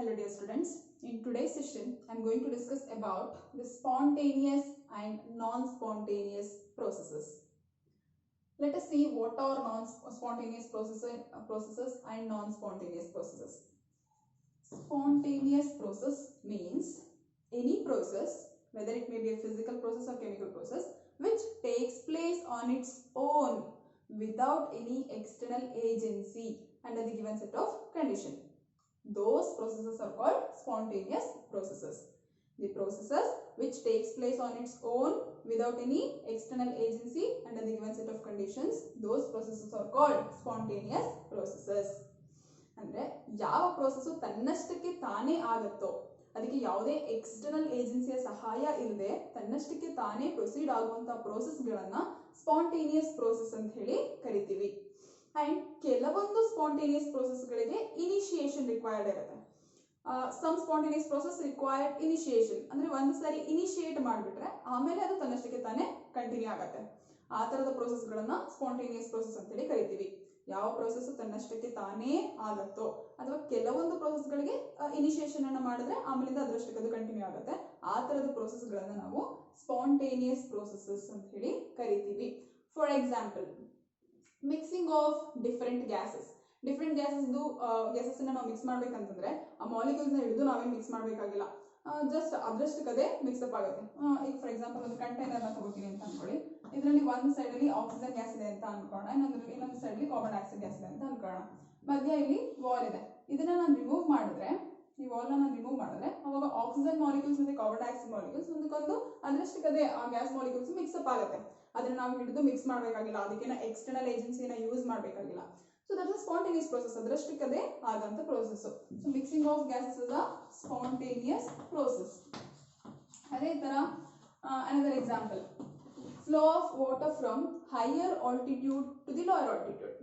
Hello dear students, in today's session I am going to discuss about the spontaneous and non-spontaneous processes. Let us see what are non-spontaneous processes and non-spontaneous processes. Spontaneous process means any process, whether it may be a physical process or chemical process, which takes place on its own without any external agency under the given set of conditions. Those processes are called spontaneous processes. The processes which takes place on its own without any external agency under the given set of conditions, those processes are called spontaneous processes. ಅಂದ್ರೆ ಯಾವ process ತನ್ನಷ್ಟಕ್ಕೆ ತಾನೇ ಆಗುತ್ತೋ, ಅದಕ್ಕೆ ಯಾವುದೇ external ಏಜೆನ್ಸಿಯ ಸಹಾಯ ಇಲ್ಲದೆ ತನ್ನಷ್ಟಕ್ಕೆ ತಾನೇ ಪ್ರೊಸೀಡ್ ಆಗುವಂತಹ ಪ್ರೋಸೆಸ್ಗಳನ್ನ ಸ್ಪಾಂಟೇನಿಯಸ್ ಪ್ರೋಸೆಸ್ ಅಂತ ಹೇಳಿ ಕರಿತೀವಿ. ಅಂಡ್ ಕೆಲವೊಂದು ಸ್ಪಾಂಟೇನಿಯಸ್ ಪ್ರೋಸೆಸ್ಗಳಿಗೆ ಇನಿಷಿಯೇಷನ್ ರಿಕ್ವೈರ್ಡ್ ಇರುತ್ತೆ. Some spontaneous process required initiation ಅಂದ್ರೆ ಒಂದು ಸಾರಿ ಇನಿಷಿಯೇಟ್ ಮಾಡಿಬಿಟ್ರೆ ಆಮೇಲೆ ಅದು ತನ್ನಷ್ಟಕ್ಕೆ ತಾನೇ ಕಂಟಿನ್ಯೂ ಆಗುತ್ತೆ. ಆ ತರದ ಪ್ರೋಸೆಸ್ಗಳನ್ನ ಸ್ಪಾಂಟೇನಿಯಸ್ ಪ್ರೋಸೆಸ್ ಅಂತ ಹೇಳಿ ಕರಿತೀವಿ. ಯಾವ ಪ್ರೋಸೆಸ್ ತನ್ನಷ್ಟಕ್ಕೆ ತಾನೇ ಆಗುತ್ತೋ ಅಥವಾ ಕೆಲವೊಂದು ಪ್ರೋಸೆಸ್ಗಳಿಗೆ ಇನಿಷಿಯೇಷನ್ ಅನ್ನ ಮಾಡಿದ್ರೆ ಆಮೇಲಿಂದ ಅದರಷ್ಟಕ್ಕೆ ಅದು ಕಂಟಿನ್ಯೂ ಆಗುತ್ತೆ, ಆ ತರದ ಪ್ರೋಸೆಸ್ಗಳನ್ನ ನಾವು ಸ್ಪಾಂಟೇನಿಯಸ್ ಪ್ರೋಸೆಸಸ್ ಅಂತ ಹೇಳಿ ಕರಿತೀವಿ. For example, mixing of different gases ನಾವು ಮಿಕ್ಸ್ ಮಾಡ್ಬೇಕಂತಂದ್ರೆ ಆ ಮಾಲಿಕ್ಯೂಲ್ಸ್ ನ ಹಿಡಿದು ನಾವೇನು ಮಿಕ್ಸ್ ಮಾಡ್ಬೇಕಾಗಿಲ್ಲ, ಜಸ್ಟ್ ಅದರಷ್ಟಕ್ಕದೇ ಮಿಕ್ಸಪ್ ಆಗುತ್ತೆ. ಈಗ ಫಾರ್ ಎಕ್ಸಾಂಪಲ್ ಒಂದು ಕಂಟೈನರ್ ನ ತಗೋತೀನಿ ಅಂತ ಅನ್ಕೊಳ್ಳಿ. ಇದರಲ್ಲಿ ಒಂದು ಸೈಡ್ ಅಲ್ಲಿ ಆಕ್ಸಿಜನ್ ಗ್ಯಾಸ್ ಇದೆ ಅಂತ ಅನ್ಕೊಳ್ಳೋಣ, ಇನ್ನೊಂದು ಸೈಡ್ ಅಲ್ಲಿ ಕಾರ್ಬನ್ ಡೈಆಕ್ಸೈಡ್ ಗ್ಯಾಸ್ ಇದೆ ಅಂತ ಅನ್ಕೊಳ್ಳೋಣ. ಮಧ್ಯ ಇಲ್ಲಿ ವಾಲ್ ಇದೆ. ಇದನ್ನ ನಾನು ರಿಮೂವ್ ಮಾಡಿದ್ರೆ, ಈ ವಾಲ್ ನಾನು ರಿಮೂವ್ ಮಾಡಿದ್ರೆ ಅವಾಗ ಆಕ್ಸಿಜನ್ ಮಾಲಿಕ್ಯೂಲ್ಸ್ ಮತ್ತೆ ಕಾರ್ಬನ್ ಡೈಆಕ್ಸೈಡ್ ಮಾಲಿಕ್ಯೂಲ್ಸ್ ಒಂದಕ್ಕೊಂದು ಅದರಷ್ಟಕ್ಕದೇ ಆ ಗ್ಯಾಸ್ ಮಾಲಿಕ್ಯೂಲ್ಸ್ ಮಿಕ್ಸಪ್ ಆಗುತ್ತೆ. ಅದನ್ನ ನಾವು ಹಿಡಿದು ಮಿಕ್ಸ್ ಮಾಡ್ಬೇಕಾಗಿಲ್ಲ, ಅದಕ್ಕೆ ಎಕ್ಸ್ಟರ್ನಲ್ ಏಜೆನ್ಸಿನ ಯೂಸ್ ಮಾಡ್ಬೇಕಾಗಿಲ್ಲ. So that is a spontaneous process. ಅದರಷ್ಟಕ್ಕದೇ ಆದಂತ process. So mixing of gases is a spontaneous process. ಅದೇ ತರ another example, flow of water from higher altitude to the lower altitude.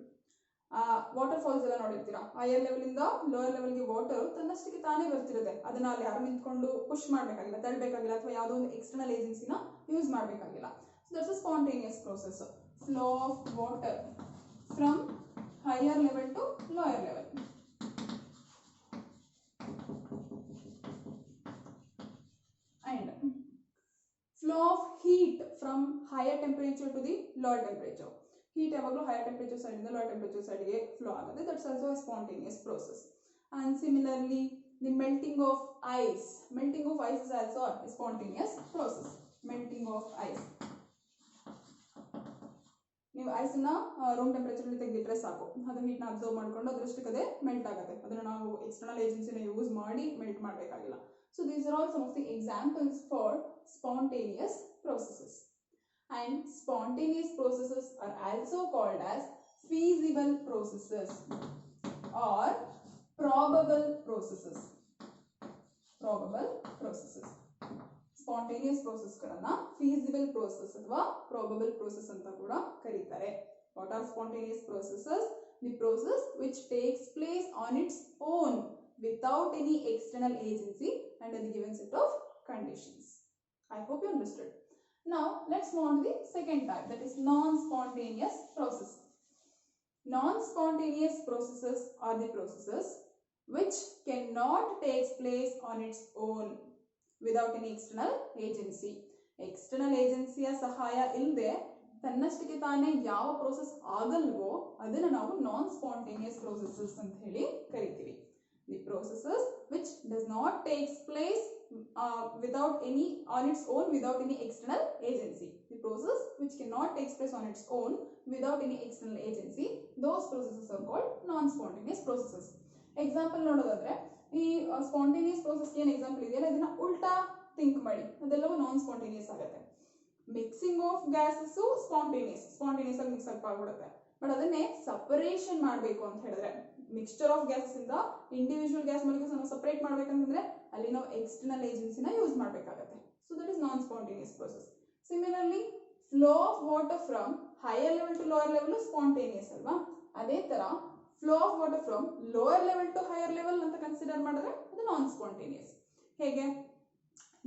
Waterfalls ಎಲ್ಲ ನೋಡಿರ್ತೀರಾ, higher level ಇಂದ lower ಲೆವೆಲ್ಗೆ water ತನ್ನಷ್ಟಕ್ಕೆ ತಾನೇ ಬರ್ತಿರುತ್ತೆ. ಅದನ್ನ ಅಲ್ಲಿ ಯಾರು ನಿಂತ್ಕೊಂಡು ಪುಷ್ ಮಾಡ್ಬೇಕಾಗಿಲ್ಲ, ತಳ್ಳಬೇಕಾಗಿಲ್ಲ, ಅಥವಾ ಯಾವುದೋ ಒಂದು ಎಕ್ಸ್ಟರ್ನಲ್ ಏಜೆನ್ಸಿನ ಯೂಸ್ ಮಾಡ್ಬೇಕಾಗಿಲ್ಲ. So that's a spontaneous process. Flow of water from higher level to lower level. And flow of heat from higher temperature to the lower temperature. Heat ಯಾವಾಗಲೂ higher temperature side ಇಂದ lower temperature side ಗೆ flow ಆಗುತ್ತೆ. That's also a spontaneous process. And similarly, the melting of ice. Melting of ice is also a spontaneous process. Melting of ice. ನೀವು ಐಸನ್ನ room temperature ತೆಗೆದಿಟ್ರೆ ಸಾಕು, ಅದು ಹೀಟ್ನ observe ಮಾಡ್ಕೊಂಡು ಅದರಷ್ಟಕ್ಕದೇ melt ಆಗುತ್ತೆ. ಅದನ್ನು ನಾವು ಎಕ್ಸ್ಟರ್ನಲ್ ಏಜೆನ್ಸಿನ ಯೂಸ್ ಮಾಡಿ ಮೆಲ್ಟ್ ಮಾಡಬೇಕಾಗಿಲ್ಲ. So these are all some of the examples for spontaneous processes. And spontaneous processes are also called as feasible processes or probable processes. Probable processes. Spontaneous ಪ್ರೋಸೆಸ್ಗಳನ್ನ feasible process ಅಥವಾ probable process ಅಂತ ಕೂಡ ಕರೀತಾರೆ. What are spontaneous processes? The process which takes place on its own without any external agency under the given set of conditions. I hope you understood. Now let's move on to the second type, that is non-spontaneous process. Non-spontaneous processes are the processes which cannot take place on its own without any external agency. External agencyಯ ಸಹಾಯ ಇಲ್ಲದೆ ತನ್ನಷ್ಟಕ್ಕೆ ತಾನೇ ಯಾವ process ಆಗಲ್ವೋ ಅದನ್ನ ನಾವು ನಾನ್ spontaneous processes ಅಂತ ಹೇಳಿ ಕರಿತೀವಿ. The processes which does not take place without any on its own without any external agency. The process which cannot take place on its own without any external agency, those processes are called non-spontaneous processes. Example ನೋಡೋದಾದ್ರೆ, ಈ spontaneous process ಏನು example ಇದೆಯಲ್ಲ, ಇದನ್ನ ಉಲ್ಟಾ think ಮಾಡಿ, ಅದೆಲ್ಲವೂ non spontaneous ಆಗುತ್ತೆ. Mixing of gases spontaneous ಆಗಿ ಮಿಕ್ಸ್ ಆಗ್ಬಿಡುತ್ತೆ. ಬಟ್ ಅದನ್ನೇ ಸಪರೇಷನ್ ಮಾಡಬೇಕು ಅಂತ ಹೇಳಿದ್ರೆ, ಮಿಕ್ಸ್ಚರ್ ಆಫ್ ಗ್ಯಾಸಸ್ ಇಂದ ಇಂಡಿವಿಜುವಲ್ ಗ್ಯಾಸ್ ಮಾಲಿಕ್ಯೂಲ್ಸ್ ಅನ್ನು ಸಪರೇಟ್ ಮಾಡ್ಬೇಕಂತಂದ್ರೆ ಅಲ್ಲಿ ನಾವು ಎಕ್ಸ್ಟರ್ನಲ್ ಏಜೆನ್ಸಿನ ಯೂಸ್ ಮಾಡಬೇಕಾಗುತ್ತೆ. So that is non spontaneous process. Similarly, flow of water from higher level to lower level spontaneous ಅಲ್ವಾ? ಅದೇ ತರ flow of water from lower level to higher level ಅಂತ ಕನ್ಸಿಡರ್ ಮಾಡಿದ್ರೆ ಅದು ನಾನ್ ಸ್ಪಾಂಟೇನಿಯಸ್. ಹೇಗೆ?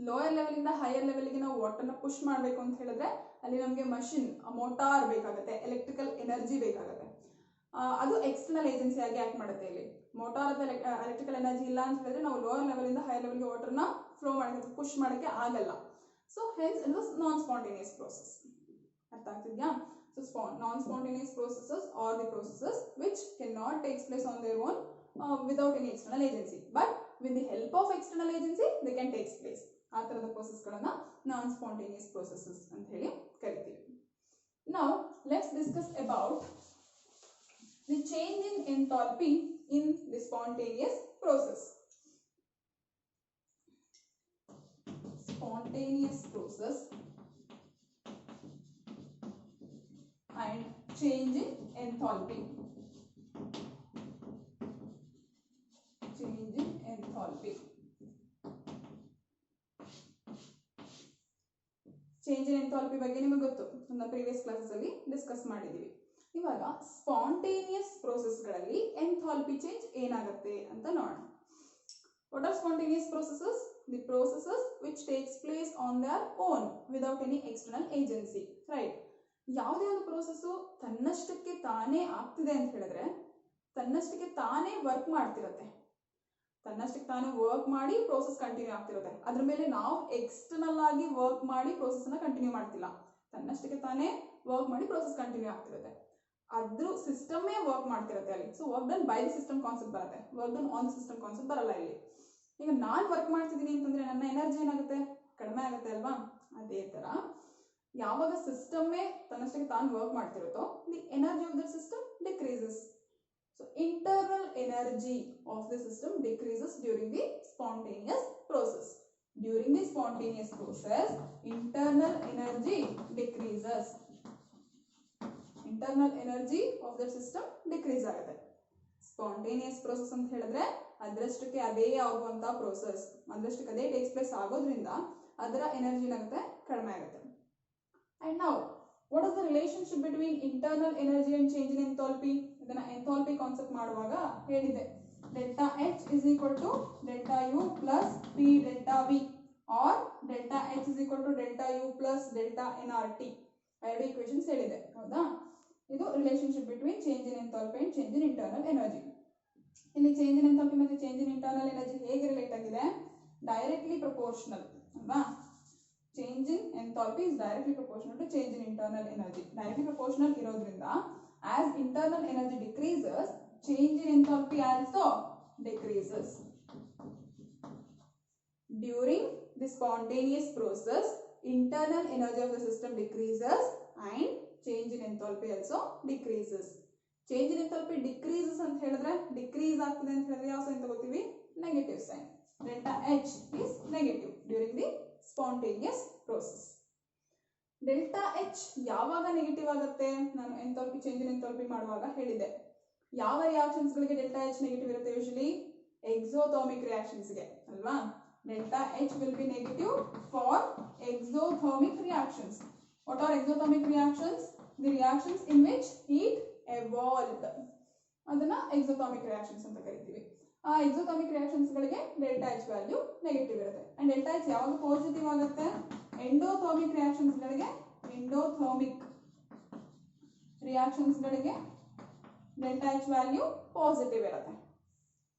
ಲೋಯರ್ ಲೆವೆಲ್ ಇಂದ higher ಲೆವೆಲ್ಗೆ ನಾವು ವಾಟರ್ನ ಪುಷ್ ಮಾಡಬೇಕು ಅಂತ ಹೇಳಿದ್ರೆ ಅಲ್ಲಿ ನಮಗೆ ಮಷಿನ್, ಮೋಟಾರ್ ಬೇಕಾಗುತ್ತೆ, ಎಲೆಕ್ಟ್ರಿಕಲ್ ಎನರ್ಜಿ ಬೇಕಾಗುತ್ತೆ. ಅದು ಎಕ್ಸ್ಟರ್ನಲ್ ಏಜೆನ್ಸಿ ಆಗಿ ಆಕ್ಟ್ ಮಾಡುತ್ತೆ. ಇಲ್ಲಿ ಮೋಟಾರ್ ಅಥವಾ ಎಲೆಕ್ಟ್ರಿಕಲ್ ಎನರ್ಜಿ ಇಲ್ಲ ಅಂತ ಹೇಳಿದ್ರೆ ನಾವು ಲೋವರ್ ಲೆವೆಲ್ ಇಂದ ಹೈಯರ್ ಲೆವೆಲ್ಗೆ ವಾಟರ್ನ ಫ್ಲೋ ಮಾಡೋಕ್ಕೆ ಪುಷ್ ಮಾಡೋಕ್ಕೆ ಆಗಲ್ಲ. So hence it was non spontaneous process. ಅರ್ಥ ಆಗ್ತಿದ್ಯಾ? So non spontaneous processes are the processes which cannot take place on their own without any external agency, but with the help of external agency they can take place. ಆ ತರದ ಪ್ರೋಸೆಸ್ಗಳನ್ನ ನಾನ್ spontaneous processes ಅಂತ ಹೇಳಿ ಕರಿತೀವಿ. Now let's discuss about the change in enthalpy in the spontaneous process. Spontaneous process and change in enthalpy. Change in enthalpy. Change in enthalpy ಬಗ್ಗೆ ನಿಮಗೆ ಗೊತ್ತು, ನಮ್ಮ previous classes ಅಲ್ಲಿ ಡಿಸ್ಕಸ್ ಮಾಡಿದೀವಿ. ಇವಾಗ ಸ್ಪಾಂಟೇನಿಯಸ್ ಪ್ರೋಸೆಸ್ಗಳಲ್ಲಿ ಎಂಥಾಲ್ಪಿ ಚೇಂಜ್ ಏನಾಗುತ್ತೆ ಅಂತ ನೋಡೋಣ. What are spontaneous processes? The processes which takes place on their own without any external agency. Right? ಯಾವುದೇ ಒಂದು ಪ್ರೋಸೆಸ್ಸು ತನ್ನಷ್ಟಕ್ಕೆ ತಾನೇ ಆಗ್ತಿದೆ ಅಂತ ಹೇಳಿದ್ರೆ ತನ್ನಷ್ಟಕ್ಕೆ ತಾನೇ ವರ್ಕ್ ಮಾಡ್ತಿರತ್ತೆ. ತನ್ನಷ್ಟಕ್ಕೆ ತಾನೇ ವರ್ಕ್ ಮಾಡಿ ಪ್ರೋಸೆಸ್ ಕಂಟಿನ್ಯೂ ಆಗ್ತಿರುತ್ತೆ. ಅದ್ರ ಮೇಲೆ ನಾವು ಎಕ್ಸ್ಟರ್ನಲ್ ಆಗಿ ವರ್ಕ್ ಮಾಡಿ ಪ್ರೋಸೆಸ್ ಅನ್ನ ಕಂಟಿನ್ಯೂ ಮಾಡ್ತಿಲ್ಲ. ತನ್ನಷ್ಟಕ್ಕೆ ತಾನೇ ವರ್ಕ್ ಮಾಡಿ ಪ್ರೋಸೆಸ್ ಕಂಟಿನ್ಯೂ ಆಗ್ತಿರುತ್ತೆ. ಅದ್ರ ಸಿಸ್ಟಮೇ ವರ್ಕ್ ಮಾಡ್ತಿರುತ್ತೆ ಅಲ್ಲಿ. So work done by the system concept ಬರುತ್ತೆ, work done on the system concept ಬರಲ್ಲ ಇಲ್ಲಿ. ಈಗ ನಾನು ವರ್ಕ್ ಮಾಡ್ತಿದ್ದೀನಿ ಅಂತಂದ್ರೆ ನನ್ನ ಎನರ್ಜಿ ಏನಾಗುತ್ತೆ? ಕಡಿಮೆ ಆಗುತ್ತೆ ಅಲ್ವಾ? ಅದೇ ತರ ಯಾವಾಗ ಸಿಸ್ಟಮೇ ತನ್ನಷ್ಟಕ್ಕೆ ತಾನು ವರ್ಕ್ ಮಾಡ್ತಿರುತ್ತೋ the energy of the system decreases. So internal energy of the system decreases during the spontaneous process. During the spontaneous process, internal energy decreases. Internal energy of the system decrease ಆಗುತ್ತೆ. Spontaneous process ಅಂತ ಹೇಳಿದ್ರೆ ಅದರಷ್ಟಕ್ಕೆ ಅದೇ ಆಗುವಂತ process, ಅದರಷ್ಟಕ್ಕೆ ಅದೇ takes place ಆಗೋದ್ರಿಂದ ಅದರ energy ಏನಾಗುತ್ತೆ? ಕಡಿಮೆ ಆಗುತ್ತೆ. And now what is the relationship between internal energy and change in enthalpy? ಇದನ್ನ ಎಂಥಾಲ್ಪಿ ಕಾನ್ಸೆಪ್ಟ್ ಮಾಡುವಾಗ ಹೇಳಿದೆ, delta H is equal to delta U plus P delta V or delta H is equal to delta U plus delta nRT. ಎರಡು equations ಹೇಳಿದೆ, ಹೌದಾ? ಇದು relationship between change in enthalpy and change in internal energy. ಇಲ್ಲಿ change in enthalpy ಮತ್ತೆ change in internal energy ಹೇಗೆ relate ಆಗಿದೆ? Directly proportional ಅಲ್ವಾ? Change in enthalpy is directly proportional to change in internal energy. Directly proportional irodrinda, as internal energy decreases, change in enthalpy also decreases. During the spontaneous process, internal energy of the system decreases and change in enthalpy also decreases. Change in enthalpy decreases ಅಂತ ಹೇಳಿದ್ರೆ decrease ಆಗ್ತಿದೆ ಅಂತ ಹೇಳಿದ್ರೆ ಯಾವ sign ತಗೋತೀವಿ? Negative sign. Delta H is negative during the spontaneous process. Delta H ಯಾವಾಗ negative ಆಗುತ್ತೆ? ನಾನು ಎಂಥಾಲ್ಪಿ ಚೇಂಜ್ ಇನ್ ಎಂಥಾಲ್ಪಿ ಮಾಡುವಾಗ ಹೇಳಿದೆ. ಯಾವ ರಿಯಾಕ್ಷನ್ಸ್ ಗಳಿಗೆ ಡೆಲ್ಟಾ H ನೆಗೆಟಿವ್ ಇರುತ್ತೆ? ಯೂಶಲಿ ಎಕ್ಸೋಥರ್ಮಿಕ್ ರಿಯಾಕ್ಷನ್ಸ್ ಗೆ ಅಲ್ವಾ? Delta H will be negative for exothermic reactions. What are exothermic reactions? The reactions in which heat evolved. ಅದನ್ನ exothermic reactions ಅಂತ ಕರಿತೀವಿ. ಆ ಎಕ್ಸೋಥರ್ಮಿಕ್ ರಿಯಾಕ್ಷನ್ಸ್ ಗಳಿಗೆ ಡೆಲ್ಟಾ H ವ್ಯಾಲ್ಯೂ ನೆಗೆಟಿವ್ ಇರುತ್ತೆ. And delta H ಯಾವಾಗ ಪಾಸಿಟಿವ್ ಆಗುತ್ತೆ? ಎಂಡೋಥರ್ಮಿಕ್ ರಿಯಾಕ್ಷನ್ಸ್ ಗಳಿಗೆ ಡೆಲ್ಟಾ H ವ್ಯಾಲ್ಯೂ ಪಾಸಿಟಿವ್ ಇರುತ್ತೆ.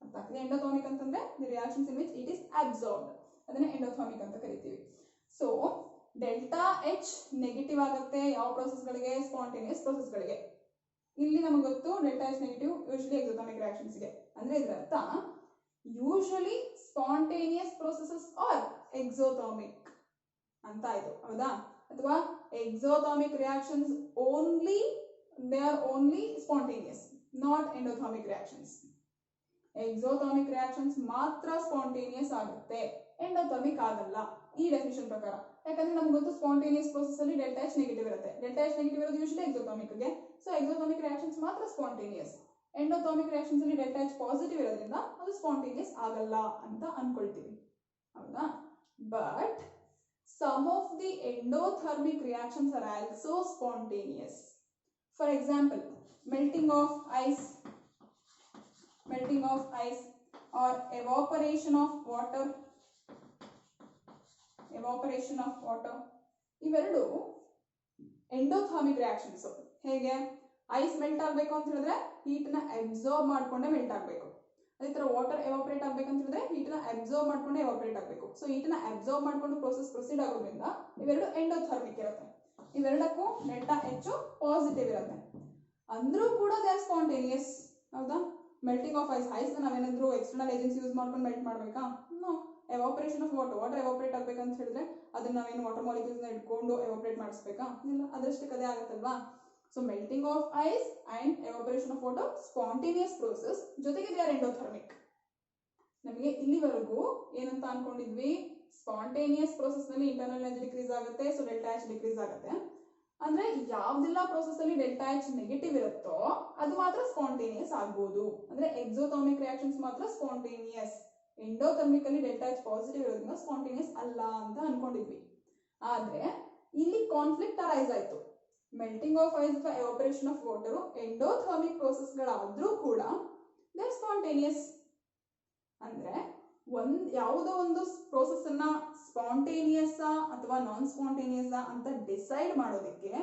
ಅರ್ಥ ಆಗ್ತದೆ? ಎಂಡೋಥರ್ಮಿಕ್ ಅಂತಂದ್ರೆ the reactions in which it is absorbed, ಅದನ್ನ ಎಂಡೋಥರ್ಮಿಕ್ ಅಂತ ಕರಿತೀವಿ. ಸೊ ಡೆಲ್ಟಾ H ನೆಗೆಟಿವ್ ಆಗುತ್ತೆ ಯಾವ ಪ್ರೋಸೆಸ್ ಗಳಿಗೆ? ಸ್ಪಾಂಟೇನಿಯಸ್ ಪ್ರೋಸೆಸ್ ಗಳಿಗೆ. ಇಲ್ಲಿ ನಮಗೆ ಗೊತ್ತು delta H negative usually exothermic reactions ಗೆ. ಅಂದ್ರೆ ಇದರ ಅರ್ಥ usually spontaneous processes are exothermic ಅಂತ ಆಯ್ತು, ಹೌದಾ? ಅಥವಾ exothermic reactions only, they are only spontaneous, not endothermic reactions. Exothermic reactions ಮಾತ್ರ ಸ್ಪಾಂಟೇನಿಯಸ್ ಆಗುತ್ತೆ, ಎಂಡೋಥರ್ಮಿಕ್ ಆಗಲ್ಲ ಈ ಡೆಫಿನಿಷನ್ ಪ್ರಕಾರ. ಯಾಕಂದ್ರೆ ನಮ್ಗೆ ಗೊತ್ತು ಸ್ಪಾಂಟೇನಿಯಸ್ ಪ್ರೋಸೆಸ್ ಅಲ್ಲಿ ಡೆಲ್ಟಾ H ನೆಗೆಟಿವ್ ಇರುತ್ತೆ. ಡೆಲ್ಟಾ H ನೆಗೆಟಿವ್ ಇರೋದು ಯೂಶಲಿ ಎಕ್ಸೋಥರ್ಮಿಕ್ ಗೆ. ಸೊ ಎಕ್ಸೋಥರ್ಮಿಕ್ ರಿಯಾಕ್ಷನ್ಸ್ ಮಾತ್ರ ಸ್ಪಾಂಟೇನಿಯಸ್. ಎಂಡೋಥರ್ಮಿಕ್ ರಿಯಾಕ್ಷನ್ಸ್ ಅಲ್ಲಿ ಡೆಲ್ಟಾ H ಪಾಸಿಟಿವ್ ಇರೋದ್ರಿಂದ ಅದು ಸ್ಪಾಂಟೇನಿಯಸ್ ಆಗಲ್ಲ ಅಂತ ಅನ್ಕೊಳ್ತೀವಿ, ಹೌದಾ? But some of the endothermic reactions are also spontaneous. For example, melting of ice or evaporation of water. ಇವೆರಡು ಎಂಡೋಥರ್ಮಿಕ್ ರಿಯಾಕ್ಷನ್ಸ್. ಹೇಗೆ? ಐಸ್ ಮೆಲ್ಟ್ ಆಗಬೇಕು ಅಂತ ಹೇಳಿದ್ರೆ ಹೀಟ್ನ ಅಬ್ಸಾರ್ಬ್ ಮಾಡ್ಕೊಂಡೆ ಮೆಲ್ಟ್ ಆಗಬೇಕು. ಅದೇ ಥರ ವಾಟರ್ ಎವಾಪರೇಟ್ ಆಗಬೇಕಂತ ಹೇಳಿದ್ರೆ ಹೀಟ್ನ ಅಬ್ಸಾರ್ಬ್ ಮಾಡ್ಕೊಂಡೆ ಎವಾಪರೇಟ್ ಆಗಬೇಕು. ಸೊ ಹೀಟ್ನ ಅಬ್ಸಾರ್ಬ್ ಮಾಡ್ಕೊಂಡು ಪ್ರೋಸೆಸ್ ಪ್ರೊಸೀಡ್ ಆಗೋದ್ರಿಂದ ಇವೆರಡು ಎಂಡೋಥರ್ಮಿಕ್ ಇರುತ್ತೆ. ಇವೆರಡಕ್ಕೂ ಡೆಲ್ಟಾ ಎಚ್ ಪಾಸಿಟಿವ್ ಇರುತ್ತೆ. ಅಂದ್ರೂ ಕೂಡ ದೇ ಆರ್ ಸ್ಪಾಂಟೇನಿಯಸ್. ಹೌದಾ? ಮೆಲ್ಟಿಂಗ್ ಆಫ್ ಐಸ್ ನಾವೇನಾದ್ರೂ ಎಕ್ಸ್ಟರ್ನಲ್ ಏಜೆನ್ಸಿ ಯೂಸ್ ಮಾಡ್ಕೊಂಡು ಮೆಲ್ಟ್ ಮಾಡಬೇಕಾ? No. Evaporation of water evaporate ಆಗಬೇಕಂತ ಹೇಳಿದ್ರೆ ಅದನ್ನ ನಾವೇನು ವಾಟರ್ ಮಾಲಿಕ್ಯೂಲ್ಸ್ನ ಇಟ್ಕೊಂಡು ಎವಾಪರೇಟ್ ಮಾಡಿಸ್ಬೇಕಾ? ಇಲ್ಲ, ಅದರಷ್ಟಕ್ಕೆ ಅದೇ ಆಗುತ್ತಲ್ವಾ. So melting of ice and evaporation of water spontaneous process, ಜೊತೆಗೆ ದೇ ಆರ್ ಎಂಡೋಥರ್ಮಿಕ್. ನಮಗೆ ಇಲ್ಲಿವರೆಗೂ ಏನಂತ ಅನ್ಕೊಂಡಿದ್ವಿ? ಸ್ಪಾಂಟೇನಿಯಸ್ ಪ್ರೋಸೆಸ್ ನಲ್ಲಿ ಇಂಟರ್ನಲ್ ಎನರ್ಜಿ ಡಿಕ್ರೀಸ್ ಆಗುತ್ತೆ, ಸೊ ಡೆಲ್ಟಾ ಎಚ್ ಡಿಕ್ರೀಸ್ ಆಗುತ್ತೆ. ಅಂದ್ರೆ ಯಾವ್ದೆಲ್ಲ ಪ್ರೋಸೆಸ್ ಅಲ್ಲಿ ಡೆಲ್ಟಾ ಎಚ್ ನೆಗೆಟಿವ್ ಇರುತ್ತೋ ಅದು ಮಾತ್ರ ಸ್ಪಾಂಟೇನಿಯಸ್ ಆಗ್ಬೋದು. ಅಂದ್ರೆ ಎಕ್ಸೋಥರ್ಮಿಕ್ ರಿಯಾಕ್ಷನ್ಸ್ ಮಾತ್ರ ಸ್ಪಾಂಟೇನಿಯಸ್. ಎಂಡೋಥರ್ಮಿಕ್ ಅಲ್ಲಿ ಡೆಲ್ಟಾ ಎಚ್ ಪಾಸಿಟಿವ್ ಇರೋದ್ರಿಂದ ಸ್ಪಾಂಟೇನಿಯಸ್ ಅಲ್ಲ ಅಂತ ಅನ್ಕೊಂಡಿದ್ವಿ. ಆದ್ರೆ ಇಲ್ಲಿ ಕಾನ್ಫ್ಲಿಕ್ಟ್ ಅರೈಸ್ ಆಯ್ತು. ಮೆಲ್ಟಿಂಗ್ ಆಫ್ ಐಸ್ ಅಥವಾ ಎವಾಪರೇಷನ್ ಆಫ್ ವಾಟರ್ ಎಂಡೋಥರ್ಮಿಕ್ ಪ್ರೋಸೆಸ್ಗಳಾದ್ರೂ ಕೂಡ ದೇ ಆರ್ ಸ್ಪಾಂಟೇನಿಯಸ್. ಅಂದ್ರೆ ಯಾವುದೋ ಒಂದು ಪ್ರೋಸೆಸ್ ಅನ್ನ ಸ್ಪಾಂಟೇನಿಯಸ್ ಅಥವಾ ನಾನ್ ಸ್ಪಾಂಟೇನಿಯಸ್ ಅಂತ ಡಿಸೈಡ್ ಮಾಡೋದಕ್ಕೆ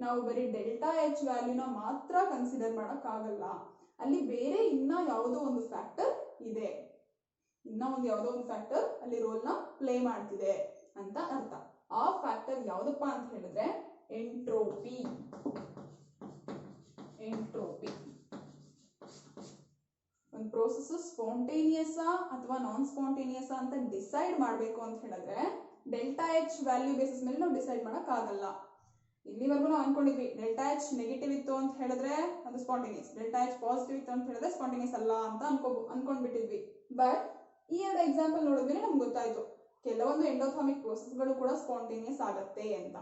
ನಾವು ಬರೀ ಡೆಲ್ಟಾ ಎಚ್ ವ್ಯಾಲ್ಯೂನ ಮಾತ್ರ ಕನ್ಸಿಡರ್ ಮಾಡಕ್ಕಾಗಲ್ಲ. ಅಲ್ಲಿ ಬೇರೆ ಇನ್ನ ಯಾವುದೋ ಒಂದು ಫ್ಯಾಕ್ಟರ್ ಇದೆ, ಯಾವುದೋ ಒಂದು ಫ್ಯಾಕ್ಟರ್ ಅಲ್ಲಿ ರೋಲ್ ನ ಪ್ಲೇ ಮಾಡ್ತಿದೆ ಅಂತ ಅರ್ಥ. ಆ ಫ್ಯಾಕ್ಟರ್ ಯಾವ್ದಪ್ಪ ಅಂತ ಹೇಳಿದ್ರೆ ಎಂಟ್ರೋಪಿ. ಒಂದು ಪ್ರೋಸೆಸ್ ಸ್ಪಾಂಟೇನಿಯಸ್ ಅಥವಾ ನಾನ್ ಸ್ಪಾಂಟೇನಿಯಸ್ ಅಂತ ಡಿಸೈಡ್ ಮಾಡಬೇಕು ಅಂತ ಹೇಳಿದ್ರೆ ಡೆಲ್ಟಾ ಎಚ್ ವ್ಯಾಲ್ಯೂ ಬೇಸಿಸ್ ಮೇಲೆ ನಾವು ಡಿಸೈಡ್ ಮಾಡಕ್ ಆಗಲ್ಲ. ಇಲ್ಲಿವರೆಗೂ ನಾವು ಅನ್ಕೊಂಡಿದ್ವಿ ಡೆಲ್ಟಾ ಎಚ್ ನೆಗೆಟಿವ್ ಇತ್ತು ಅಂತ ಹೇಳಿದ್ರೆ ಅದು ಸ್ಪಾಂಟೇನಿಯಸ್, ಡೆಲ್ಟಾ ಎಚ್ ಪಾಸಿಟಿವ್ ಇತ್ತು ಅಂತ ಹೇಳಿದ್ರೆ ಸ್ಪಾಂಟೇನಿಯಸ್ ಅಲ್ಲ ಅಂತ ಅನ್ಕೊಂಡ್ಬಿಟ್ಟಿದ್ವಿ. ಬಟ್ ಈ ಎರಡು ಎಕ್ಸಾಂಪಲ್ ನೋಡಿದ್ಮೇಲೆ ನಮ್ಗೆ ಗೊತ್ತಾಯ್ತು ಕೆಲವೊಂದು ಎಂಡೋಥರ್ಮಿಕ್ ಪ್ರೋಸೆಸ್ಗಳು ಕೂಡ ಸ್ಪಾಂಟೇನಿಯಸ್ ಆಗತ್ತೆ ಅಂತ.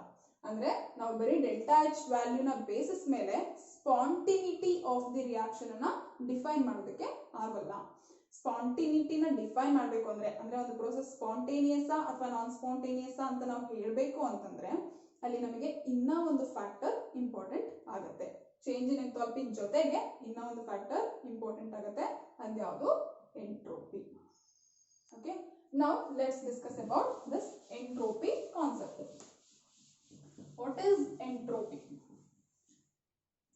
ಅಂದ್ರೆ ನಾವು ಬರೀ ಡೆಲ್ಟಾ ಎಚ್ ವ್ಯಾಲ್ಯೂನ ಬೇಸಿಸ್ ಮೇಲೆ ಸ್ಪಾಂಟಿನಿಟಿ ಆಫ್ ದಿ ರಿಯಾಕ್ಷನ್ ಅನ್ನ ಡಿಫೈನ್ ಮಾಡೋದಕ್ಕೆ ಆಗಲ್ಲ. ಸ್ಪಾಂಟಿನಿಟಿನ ಡಿಫೈನ್ ಮಾಡಬೇಕು ಅಂದ್ರೆ ಒಂದು ಪ್ರೋಸೆಸ್ ಸ್ಪಾಂಟೇನಿಯಸ್ ಅಥವಾ ನಾನ್ ಸ್ಪಾಂಟೇನಿಯಸ್ ಅಂತ ನಾವು ಹೇಳಬೇಕು ಅಂತಂದ್ರೆ ಅಲ್ಲಿ ನಮಗೆ ಇನ್ನ ಒಂದು ಫ್ಯಾಕ್ಟರ್ ಇಂಪಾರ್ಟೆಂಟ್ ಆಗುತ್ತೆ. ಚೇಂಜ್ ಇನ್ ಎಂಥಾಲ್ಪಿ ಜೊತೆಗೆ ಇನ್ನ ಒಂದು ಫ್ಯಾಕ್ಟರ್ ಇಂಪಾರ್ಟೆಂಟ್ ಆಗುತ್ತೆ, ಅದ್ಯಾವುದು? Entropy. Okay, now let's discuss about this entropy concept. What is entropy?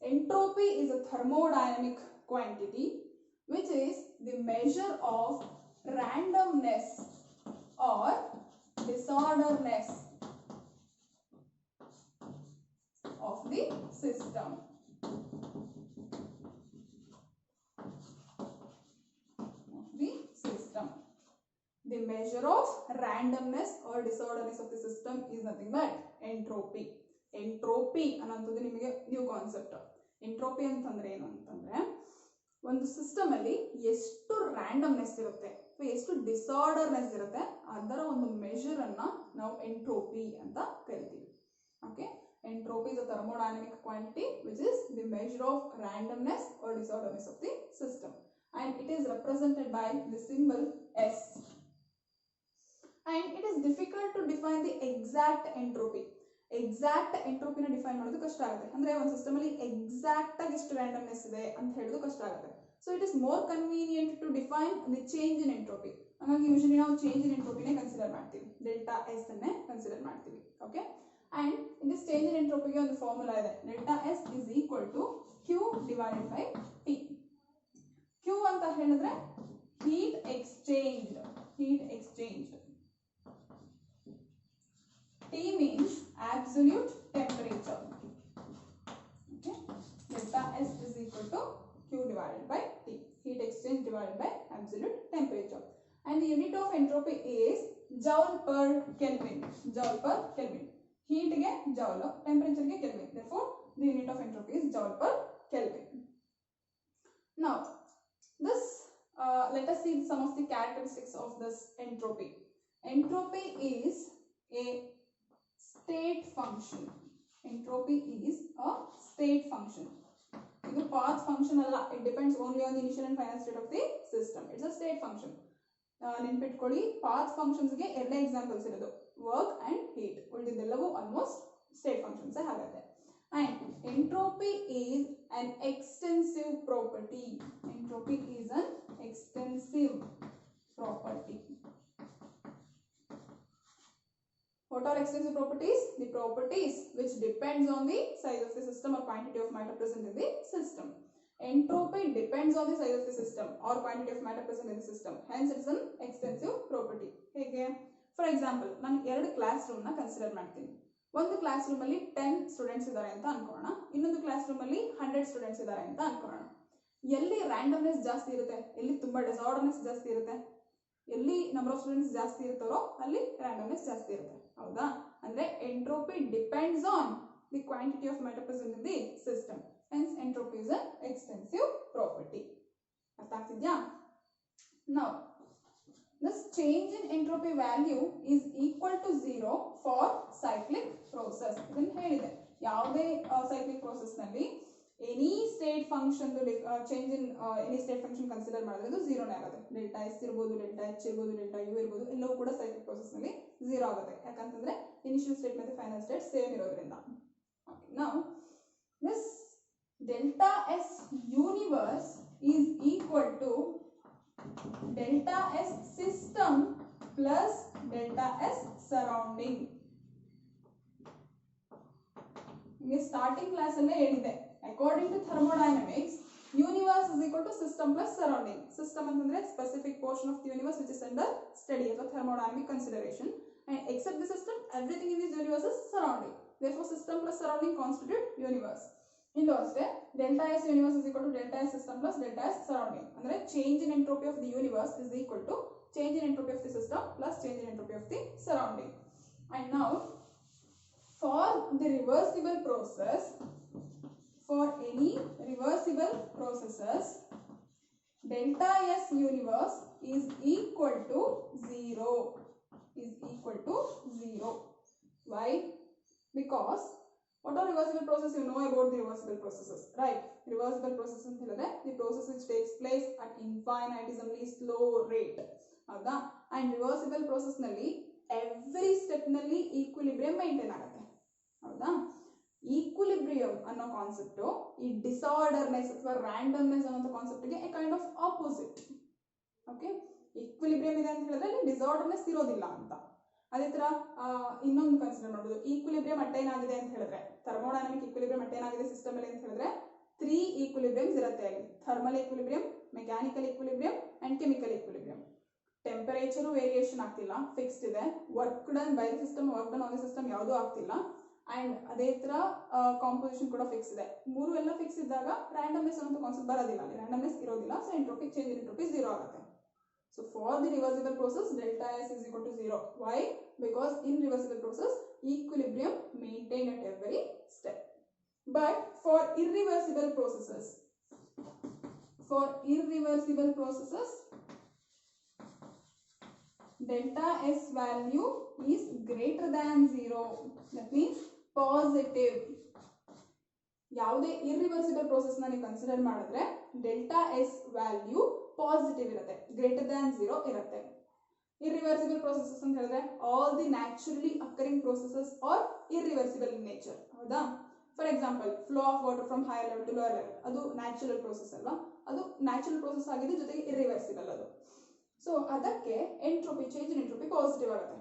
Entropy is a thermodynamic quantity which is the measure of randomness or disorderness of the system. The measure of randomness or disorderness of the system is nothing but entropy. Entropy ಅನ್ನೋದು ನಿಮಗೆ new concept. Entropy ಅಂತಂದ್ರೆ ಏನು ಅಂತಂದ್ರೆ ಒಂದು system ಅಲ್ಲಿ ಎಷ್ಟು ರ್ಯಾಂಡಮ್ನೆಸ್ ಇರುತ್ತೆ ಅಥವಾ ಎಷ್ಟು ಡಿಸಾರ್ಡರ್ನೆಸ್ ಇರುತ್ತೆ ಅದರ ಒಂದು ಮೆಜರ್ ಅನ್ನ ನಾವು ಎಂಟ್ರೋಪಿ ಅಂತ ಕರಿತೀವಿ. Okay, entropy is a thermodynamic quantity which is the measure of randomness or disorderness of the system, and it is represented by the symbol S. And it is difficult to define the exact entropy. Exact ಎಂಟ್ರೋಪಿನ define ಮಾಡೋದು ಕಷ್ಟ ಆಗುತ್ತೆ. ಅಂದ್ರೆ ಒಂದು system ಅಲ್ಲಿ exact ಆಗಿ ಎಷ್ಟು ರ್ಯಾಂಡಮ್ನೆಸ್ ಇದೆ ಅಂತ ಹೇಳೋದು ಕಷ್ಟ ಆಗುತ್ತೆ. So it is more convenient to define the change in entropy. ಹಾಗಾಗಿ ಯೂಶಲಿ ನಾವು ಚೇಂಜ್ ಇನ್ ಎಂಟ್ರೋಪಿನೇ ಕನ್ಸಿಡರ್ ಮಾಡ್ತೀವಿ, ಡೆಲ್ಟಾ ಎಸ್ ಅನ್ನೇ ಕನ್ಸಿಡರ್ ಮಾಡ್ತೀವಿ. Okay, and in this change in ಎಂಟ್ರೋಪಿಗೆ ಒಂದು ಫಾರ್ಮುಲಾ ಇದೆ. Delta S is equal to Q divided by T. Q ಅಂತ ಹೇಳಿದ್ರೆ heat exchange. T means absolute temperature. Okay, delta S is equal to Q divided by T. Heat exchange divided by absolute temperature. And the unit of entropy is joule per Kelvin. Joule per Kelvin. Heat ge joule, temperature ge Kelvin. Therefore, the unit of entropy is joule per Kelvin. Now, this let us see some of the characteristics of this entropy. Entropy is a state function. Entropy is a state function. The path function alla, it depends only on the initial and final state of the system. It's a state function. ನೆನ್ಪಿಟ್ಕೊಳ್ಳಿ, path functions ಗೆ ಎರಡೇ examples ಇರೋದು, work and heat. ಉಳಿದಿದ್ದೆಲ್ಲವೂ almost state functions ಆಗುತ್ತೆ. And entropy is an extensive property. Entropy is an extensive property. What are extensive properties? The properties which depends on the size of the system or quantity of matter present in the system. Entropy depends on the size of the system or quantity of matter present in the system. Hence, it is an extensive property. Okay. For example, ನಾನು 2 class room ನ consider ಮಾಡ್ತೀನಿ. ಒಂದು class room ಅಲ್ಲಿ 10 students ಇದ್ದಾರೆ ಅಂತ ಅನ್ಕೊಳ್ಳೋಣ. ಇನ್ನೊಂದು class room ಅಲ್ಲಿ 100 students ಇದ್ದಾರೆ ಅಂತ ಅನ್ಕೊಳ್ಳೋಣ. ಎಲ್ಲಿ ರ್ಯಾಂಡಮ್ನೆಸ್ ಜಾಸ್ತಿ ಇರುತ್ತೆ, ಎಲ್ಲಿ ತುಂಬಾ ಡಿಸಾರ್ಡರ್ನೆಸ್ ಜಾಸ್ತಿ ಇರುತ್ತೆ, ಎಲ್ಲಿ ನಂಬರ್ ಆಫ್ ಸ್ಟೂಡೆಂಟ್ಸ್ ಜಾಸ್ತಿ ಇರ್ತಾರೋ ಅಲ್ಲಿ ರ್ಯಾಂಡಮ್ನೆಸ್ ಜಾಸ್ತಿ ಇರುತ್ತೆ. ಹೌದಾ? ಅಂದ್ರೆ entropy depends on the quantity of matter present in the system. Hence, entropy is an extensive property. ಅರ್ಥ ಆಗ್ತಿದ್ಯಾ? Now, this change in entropy value is equal to 0 for cyclic process. ಇದನ್ನು ಹೇಳಿದೆ. ಯಾವುದೇ cyclic process ನಲ್ಲಿ any state function change in any state function consider ಮಾಡಿದ್ರೆ ಅದು 0 ನೇ ಆಗುತ್ತೆ. ಡೆಲ್ಟಾ ಎಸ್ ಇರಬಹುದು, ಡೆಲ್ಟಾ ಎಚ್ ಇರಬಹುದು, ಡೆಲ್ಟಾ ಯು ಇರಬಹುದು, ಎಲ್ಲವೂ ಕೂಡ cyclic process ನಲ್ಲಿ 0 ಆಗುತ್ತೆ. ಯಾಕಂತಂದ್ರೆ ಇನಿಷಿಯಲ್ ಸ್ಟೇಟ್ ಮತ್ತೆ ಫೈನಲ್ ಸ್ಟೇಟ್ ಸೇಮ್ ಇರೋದ್ರಿಂದ. Now, this delta S universe is equal to delta S system plus delta S surrounding. ನಿಮಗೆ ಸ್ಟಾರ್ಟಿಂಗ್ ಕ್ಲಾಸ್ ಅಲ್ಲೇ ಹೇಳಿದೆ, according to thermodynamics universe is equal to system plus surrounding. System ಅಂತಂದ್ರೆ specific portion of the universe which is under study ಅಥವಾ thermodynamic consideration, and except the system everything in this universe is surrounding. Therefore, system plus surrounding constitute universe. ಇಲ್ಲೂ ಅಷ್ಟೇ, delta S universe is equal to delta S system plus delta S surrounding. ಅಂದ್ರೆ change in entropy of the universe is equal to change in entropy of the system plus change in entropy of the surrounding. And now, for the reversible process, for any reversible processes, delta S universe is equal to 0. Is equal to 0. Why? Because what are reversible processes? You know about the reversible processes, right? Reversible processes ಅಂತ ಹೇಳಿದ್ರೆ the process which takes place at infinitesimally slow rate. ಹೌದಾ? And reversible process ನಲ್ಲಿ every step ನಲ್ಲಿ equilibrium maintain ಆಗುತ್ತೆ. ಹೌದಾ? Equilibrium ಅನ್ನೋ concept ಈ ಡಿಸಾರ್ಡರ್ನೆಸ್ ಅಥವಾ randomness ಅನ್ನೋ ಕಾನ್ಸೆಪ್ಟ್ ಗೆ a kind of opposite. Okay? Equilibrium ಇದೆ ಅಂತ ಹೇಳಿದ್ರೆ ಅಲ್ಲಿ ಡಿಸಾರ್ಡರ್ನೆಸ್ ಇರೋದಿಲ್ಲ ಅಂತ. ಅದೇ ತರ ಇನ್ನೊಂದು ಕನ್ಸಿಡರ್ ಮಾಡಬಹುದು, ಈಕ್ವಿಲಿಬ್ರಿಯಂ ಅಟೈನ್ ಆಗಿದೆ ಅಂತ ಹೇಳಿದ್ರೆ, ಥರ್ಮೋಡೈನಮಿಕ್ ಈಕ್ವಿಲಿಬ್ರಿಯಂ ಅಟೈನ್ ಆಗಿದೆ ಸಿಸ್ಟಮ್ ಅಲ್ಲಿ ಅಂತ ಹೇಳಿದ್ರೆ 3 ಈಕ್ವಿಲಿಬ್ರಿಯಮ್ಸ್ ಇರುತ್ತೆ ಅಲ್ಲಿ. Thermal equilibrium, mechanical equilibrium and chemical equilibrium. Temperature variation ಆಗ್ತಿಲ್ಲ, ಫಿಕ್ಸ್ಡ್ ಇದೆ. Work done by the system, work done on the system ಯಾವುದೂ ಆಗ್ತಿಲ್ಲ. ಅಂಡ್ ಅದೇ ತರ ಕಾಂಪೋಸಿಷನ್ ಕೂಡ ಫಿಕ್ಸ್ ಇದೆ. ಮೂರು ಎಲ್ಲ ಫಿಕ್ಸ್ ಇದ್ದಾಗ ರ್ಯಾಂಡಮ್ನೆಸ್ ಅನ್ನೋ ಕಾನ್ಸೆಪ್ಟ್ ಬರೋದಿಲ್ಲ, ಅಲ್ಲಿ ರ್ಯಾಂಡಮ್ನೆಸ್ ಇರೋದಿಲ್ಲ. So entropy change in entropy 0 ಆಗುತ್ತೆ. So for the reversible process, delta S is equal to 0. Why? Because in reversible process, equilibrium maintained at every step. But for irreversible processes, delta S value is greater than 0. That means positive. ಯಾವುದೇ irreversible process ನ ನೀವು consider ಮಾಡಿದ್ರೆ delta S value positive ಇರುತ್ತೆ, greater than 0 ಇರುತ್ತೆ. Irreversible processes ಅಂತ ಹೇಳಿದ್ರೆ all the naturally occurring processes are irreversible in nature. ಹೌದಾ? For example, flow of water from higher level to lower level, ಅದು natural process ಅಲ್ವಾ? ಅದು natural process ಆಗಿದೆ, ಜೊತೆಗೆ ಇರ್ರಿವರ್ಸಿಬಲ್ ಅದು. ಸೊ ಅದಕ್ಕೆ entropy change in entropy positive ಆಗುತ್ತೆ.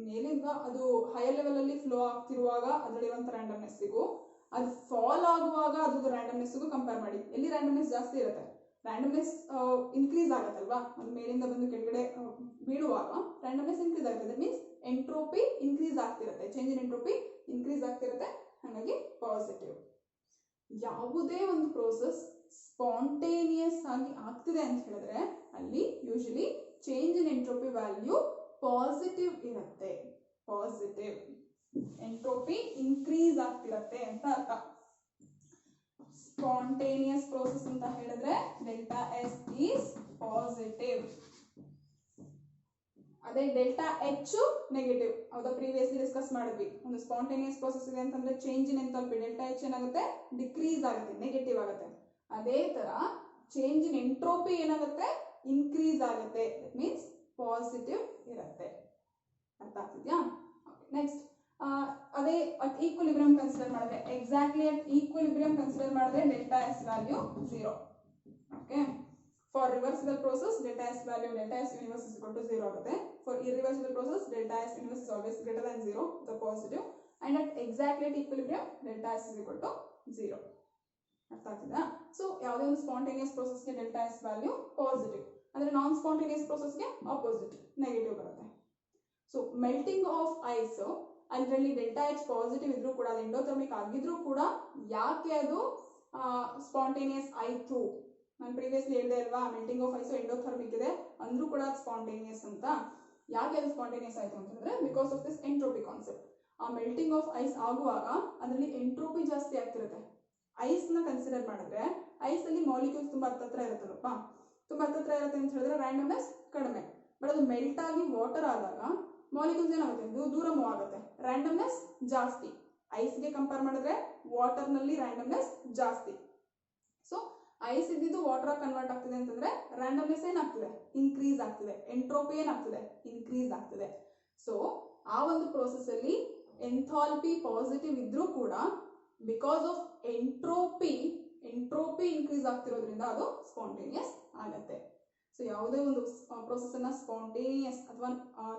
ಮೇಲಿಂದ ಅದು ಹೈಯರ್ ಲೆವೆಲ್ ಅಲ್ಲಿ ಫ್ಲೋ ಆಗ್ತಿರುವಾಗ ಅದರಲ್ಲಿರುವಂತ ರ್ಯಾಂಡಮ್ನೆಸ್ಸಿಗೂ, ಅದು ಫಾಲ್ ಆಗುವಾಗ ಅದ್ರದ್ದು ರ್ಯಾಂಡಮ್ನೆಸ್ಸಿಗೂ ಕಂಪೇರ್ ಮಾಡಿ, ಎಲ್ಲಿ ರ್ಯಾಂಡಮ್ನೆಸ್ ಜಾಸ್ತಿ ಇರುತ್ತೆ, ರ್ಯಾಂಡಮ್ನೆಸ್ ಇನ್ಕ್ರೀಸ್ ಆಗುತ್ತಲ್ವಾ, ಅದು ಮೇಲಿಂದ ಬಂದು ಕೆಳಗಡೆ ಬೀಳುವಾಗ ರ್ಯಾಂಡಮ್ನೆಸ್ ಇನ್ಕ್ರೀಸ್ ಆಗುತ್ತೆ. ದಟ್ ಮೀನ್ಸ್ ಎಂಟ್ರೋಪಿ ಇನ್ಕ್ರೀಸ್ ಆಗ್ತಿರುತ್ತೆ, ಚೇಂಜ್ ಇನ್ ಎಂಟ್ರೋಪಿ ಇನ್ಕ್ರೀಸ್ ಆಗ್ತಿರುತ್ತೆ, ಹಾಗಾಗಿ ಪಾಸಿಟಿವ್. ಯಾವುದೇ ಒಂದು ಪ್ರೋಸೆಸ್ ಸ್ಪಾಂಟೇನಿಯಸ್ ಆಗಿ ಆಗ್ತಿದೆ ಅಂತ ಹೇಳಿದ್ರೆ ಅಲ್ಲಿ usually change in entropy value positive ಇರುತ್ತೆ. ಪಾಸಿಟಿವ್ ಎಂಟ್ರೋಪಿ ಇನ್ಕ್ರೀಸ್ ಆಗ್ತಿರತ್ತೆ ಅಂತ ಅರ್ಥ. ಸ್ಪಾಂಟೇನಿಯಸ್ ಪ್ರೋಸೆಸ್ ಅಂತ ಹೇಳಿದ್ರೆ ಡೆಲ್ಟಾ ಎಸ್ ಈಸ್ ಪಾಸಿಟಿವ್. ಅದೇ ಡೆಲ್ಟಾ ಎಚ್ ನೆಗೆಟಿವ್. ಹೌದಾ? ಪ್ರೀವಿಯಸ್ಲಿ ಡಿಸ್ಕಸ್ ಮಾಡಿದ್ವಿ, ಒಂದು ಸ್ಪಾಂಟೇನಿಯಸ್ ಪ್ರೋಸೆಸ್ ಇದೆ ಅಂತಂದ್ರೆ change in enthalpy delta H ಏನಾಗುತ್ತೆ, ಡಿಕ್ರೀಸ್ ಆಗುತ್ತೆ, ನೆಗೆಟಿವ್ ಆಗುತ್ತೆ. ಅದೇ ತರ ಚೇಂಜ್ ಇನ್ ಎಂಟ್ರೋಪಿ ಏನಾಗುತ್ತೆ, ಇನ್ಕ್ರೀಸ್ ಆಗುತ್ತೆ. ದಟ್ ಮೀನ್ಸ್ ಪಾಸಿಟಿವ್ ಇರುತ್ತೆ. ಅರ್ಥ ಆಗ್ತಿದ್ಯಾ? ನೆಕ್ಸ್ಟ್ ಅದೇ ಅಟ್ ಈಕ್ವಿಲಿಬ್ರಿಯಂ ಕನ್ಸಿಡರ್ ಮಾಡಿದ್ರೆ, ಎಕ್ಸಾಕ್ಟ್ಲಿ ಅಟ್ ಈಕ್ವಿಲಿಬ್ರಿಯಂ ಕನ್ಸಿಡರ್ ಮಾಡಿದ್ರೆ delta S value 0. Okay, for reversible process delta S value delta S universe is equal to 0 ಆಗುತ್ತೆ. For irreversible process delta S universe is always greater than 0 the positive and at exactly at equilibrium delta S is equal to 0. ಅರ್ಥ ಆಗ್ತಿದಾ? So ಯಾವುದೇ ಒಂದು spontaneous ಪ್ರೋಸೆಸ್ಗೆ delta S value positive, ಅಂದ್ರೆ non spontaneous ಪ್ರೋಸೆಸ್ಗೆ opposite negative ಬರುತ್ತೆ. So melting of ice ಅದರಲ್ಲಿ delta H positive ಇದ್ರೂ ಕೂಡ ಅದು ಎಂಡೋಥರ್ಮಿಕ್ ಆಗಿದ್ರೂ ಕೂಡ ಯಾಕೆ ಅದು ಸ್ಪಾಂಟೇನಿಯಸ್ ಆಯ್ತು? ನಾನು ಪ್ರೀವಿಯಸ್ಲಿ ಹೇಳಿದೆ ಅಲ್ವಾ, ಮೆಲ್ಟಿಂಗ್ ಆಫ್ ಐಸ್ ಎಂಡೋಥರ್ಮಿಕ್ ಇದೆ ಅಂದ್ರೂ ಕೂಡ ಸ್ಪಾಂಟೇನಿಯಸ್ ಅಂತ. ಯಾಕೆ ಅದು ಸ್ಪಾಂಟೇನಿಯಸ್ ಆಯ್ತು ಅಂತಂದ್ರೆ because of this entropy concept. ಆ ಮೆಲ್ಟಿಂಗ್ ಆಫ್ ಐಸ್ ಆಗುವಾಗ ಅದರಲ್ಲಿ ಎಂಟ್ರೋಪಿ ಜಾಸ್ತಿ ಆಗ್ತಿರುತ್ತೆ. ಐಸ್ ನ ಕನ್ಸಿಡರ್ ಮಾಡಿದ್ರೆ ಐಸ್ ಅಲ್ಲಿ ಮಾಲಿಕ್ಯೂಲ್ಸ್ ತುಂಬಾ ಹತ್ತತ್ರ ಇರುತ್ತಲ್ಲಪ್ಪ, ತುಂಬಾ ಹತ್ತತ್ರ ಇರುತ್ತೆ ಅಂತ ಹೇಳಿದ್ರೆ ರ್ಯಾಂಡಮ್ನೆಸ್ ಕಡಿಮೆ. ಬಟ್ ಅದು ಮೆಲ್ಟ್ ಆಗಿ ವಾಟರ್ ಆದಾಗ ಮಾಲಿಕ್ಯೂಲ್ಸ್ ಏನಾಗುತ್ತೆ, ದೂರ ಮೂವ್ ಆಗುತ್ತೆ, ರ್ಯಾಂಡಮ್ನೆಸ್ ಜಾಸ್ತಿ. ಐಸ್ಗೆ ಕಂಪೇರ್ ಮಾಡಿದ್ರೆ ವಾಟರ್ ನಲ್ಲಿ ರ್ಯಾಂಡಮ್ನೆಸ್ ಜಾಸ್ತಿ. ಸೊ ಐಸ್ ಇದ್ದಿದ್ದು ವಾಟರ್ ಕನ್ವರ್ಟ್ ಆಗ್ತಿದೆ ಅಂತಂದ್ರೆ ರ್ಯಾಂಡಮ್ನೆಸ್ ಏನಾಗ್ತಿದೆ, ಇನ್ಕ್ರೀಸ್ ಆಗ್ತಿದೆ. ಎಂಟ್ರೋಪಿ ಏನಾಗ್ತಿದೆ, ಇನ್ಕ್ರೀಸ್ ಆಗ್ತಿದೆ. ಸೊ ಆ ಒಂದು ಪ್ರೋಸೆಸ್ ಅಲ್ಲಿ ಎಂಥಾಲ್ಪಿ ಪಾಸಿಟಿವ್ ಇದ್ರೂ ಕೂಡ ಬಿಕಾಸ್ ಆಫ್ ಎಂಟ್ರೋಪಿ ಇನ್ಕ್ರೀಸ್ ಆಗ್ತಿರೋದ್ರಿಂದ ಅದು ಸ್ಪಾಂಟೇನಿಯಸ್ ಆಗತ್ತೆ. ಸೊ ಯಾವುದೇ ಒಂದು ಪ್ರೋಸೆಸ್ ಅನ್ನ ಸ್ಪಾಂಟೇನಿಯಸ್ ಅಥವಾ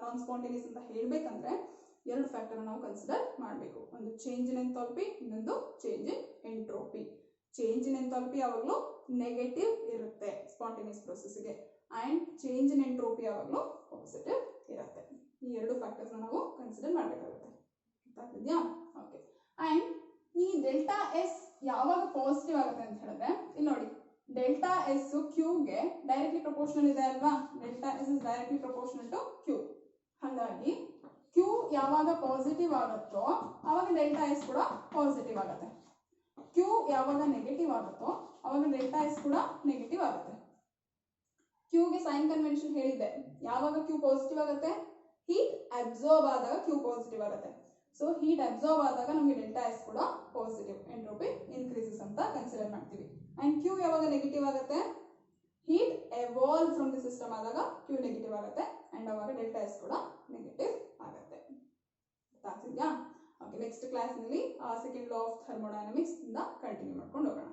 ನಾನ್ ಸ್ಪಾಂಟೇನಿಯಸ್ ಅಂತ ಹೇಳ್ಬೇಕಂದ್ರೆ ಎರಡು ಫ್ಯಾಕ್ಟರ್ ನಾವು ಕನ್ಸಿಡರ್ ಮಾಡಬೇಕು. ಒಂದು ಚೇಂಜ್ ಇನ್ ಎಂಥಾಲ್ಪಿ, ಇನ್ನೊಂದು change in entropy. Change in enthalpy ಯಾವಾಗಲೂ ನೆಗೆಟಿವ್ ಇರುತ್ತೆ ಸ್ಪಾಂಟೇನಿಯಸ್ ಪ್ರೋಸೆಸ್ಗೆ, ಅಂಡ್ ಚೇಂಜ್ ಇನ್ ಎಂಟ್ರೋಪಿ ಯಾವಾಗಲೂ ಪಾಸಿಟಿವ್ ಇರುತ್ತೆ. ಈ ಎರಡು ಫ್ಯಾಕ್ಟರ್ಸ್ ನಾವು ಕನ್ಸಿಡರ್ ಮಾಡಬೇಕಾಗುತ್ತೆ. ಗೊತ್ತಾಗ್ತಿದ್ಯಾ? ಓಕೆ. ಅಂಡ್ ಈ ಡೆಲ್ಟಾ ಎಸ್ ಯಾವಾಗ ಪಾಸಿಟಿವ್ ಆಗುತ್ತೆ ಅಂತ ಹೇಳಿದ್ರೆ ಇಲ್ಲಿ ನೋಡಿ, ಡೆಲ್ಟಾ ಎಸ್ ಕ್ಯೂಗೆ ಡೈರೆಕ್ಟ್ಲಿ ಪ್ರಪೋರ್ಷನಲ್ ಇದೆ ಅಲ್ವಾ. Delta S is directly proportional to Q. ಹಾಗಾಗಿ ಕ್ಯೂ ಯಾವಾಗ ಪಾಸಿಟಿವ್ ಆಗುತ್ತೋ ಆವಾಗ ಡೆಲ್ಟಾ ಎಸ್ ಕೂಡ ಪಾಸಿಟಿವ್ ಆಗುತ್ತೆ. ಕ್ಯೂ ಯಾವಾಗ ನೆಗೆಟಿವ್ ಆಗುತ್ತೋ ಅವಾಗ ಡೆಲ್ಟಾ ಎಸ್ ಕೂಡ ನೆಗೆಟಿವ್ ಆಗುತ್ತೆ. ಕ್ಯೂಗೆ ಸೈನ್ ಕನ್ವೆನ್ಷನ್ ಹೇಳಿದ್ದೆ. ಯಾವಾಗ ಕ್ಯೂ ಪಾಸಿಟಿವ್ ಆಗುತ್ತೆ, ಹೀಟ್ ಅಬ್ಸಾರ್ಬ್ ಆದಾಗ ಕ್ಯೂ ಪಾಸಿಟಿವ್ ಆಗುತ್ತೆ. ಸೊ ಹೀಟ್ ಅಬ್ಸಾರ್ಬ್ ಆದಾಗ ನಮಗೆ ಡೆಲ್ಟಾ ಎಸ್ ಕೂಡ ಪಾಸಿಟಿವ್, ಎಂಟ್ರೋಪಿ ಇನ್ಕ್ರೀಸಸ್ ಅಂತ ಕನ್ಸಿಡರ್ ಮಾಡ್ತೀವಿ. ಅಂಡ್ ಕ್ಯೂ ಯಾವಾಗ ನೆಗೆಟಿವ್ ಆಗುತ್ತೆ, heat evolve from the system ಆದಾಗ ಕ್ಯೂ ನೆಗೆಟಿವ್ ಆಗುತ್ತೆ ಅಂಡ್ ಅವಾಗ ಡೆಲ್ಟಾ ಎಸ್ ಕೂಡ ನೆಗೆಟಿವ್ ಆಗುತ್ತೆ. ಗೊತ್ತಾಗ್ತಿದ್ಯಾ? ಓಕೆ, ನೆಕ್ಸ್ಟ್ ಕ್ಲಾಸ್ ನಲ್ಲಿ ಸೆಕೆಂಡ್ ಲಾ ಆಫ್ ಥರ್ಮೋಡೈನಮಿಕ್ಸ್ ಇಂದ ಕಂಟಿನ್ಯೂ ಮಾಡ್ಕೊಂಡು ಹೋಗೋಣ.